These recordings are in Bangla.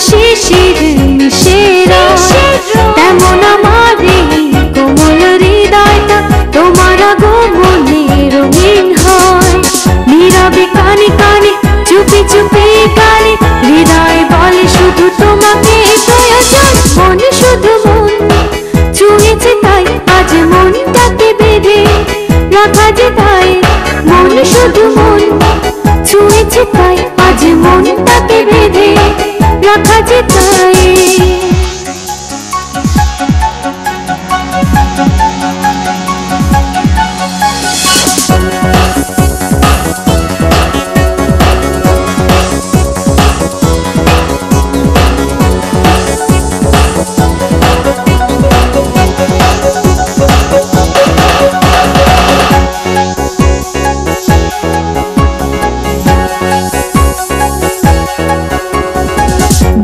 শিশির মিশেরা তেমন আমার এই কোমল হৃদয়টা তোমার আগমনে রঙিন হয়। নীরবে কানে কানে চুপি চুপি কানে হৃদয় বলে শুধু তোমাকে প্রয়োজন। মন শুধু মন ছুঁয়েছে তাই আজ মনটাকে বেঁধে রাখা যে তাই। মন শুধু মন ছুঁয়েছে তাই আজ মনটাকে বেঁধে রাখা যে তাই।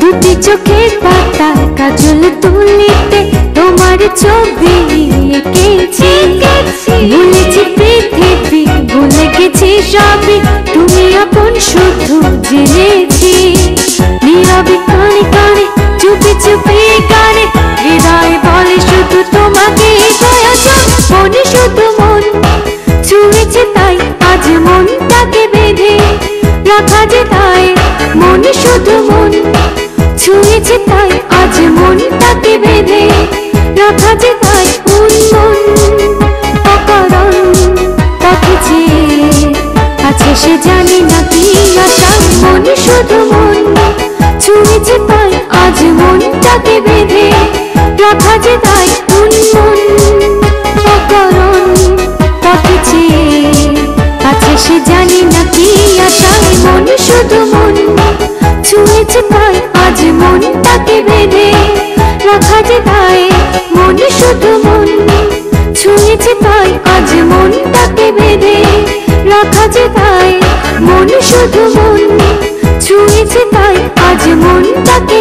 দুটি চোখের পাতায় কাজল তুলিতে তোমার ছবি এঁকেছি। ভুলেছি পৃথিবী ভুলে গেছি সবই তুমি আপন শুধু জেনেছি। নীরবে কানে কানে চুপি চুপি কানে হৃদয় বলে শুধু তোমাকে প্রয়োজন। মনে শুধু মন ছুঁয়েছে তাই আজ মনটাকে বেঁধে রাখা যে তাই। মনে শুধু মন ছুঁয়েছে তাই আজ মনটাকে বেঁধে রাখা যে তাই। মন মন অকারণ পথে যে আছে সে জানি না কি আশা। মনে শুধু মন ছুঁয়েছে তাই আজ মনটাকে বেঁধে রাখা যে তাই। মন মন অকারণ পথে যে আছে সে জানি না কি আশা। মনে শুধু মন ছুঁয়েছে তাই আজ মনটাকে বেঁধে রাখা যে তাই। মনে শুধু মন ছুঁয়েছে তাই আজ মনটাকে বেঁধে রাখা যে তাই। মনে শুধু মন ছুঁয়েছে তাই আজ মনটাকে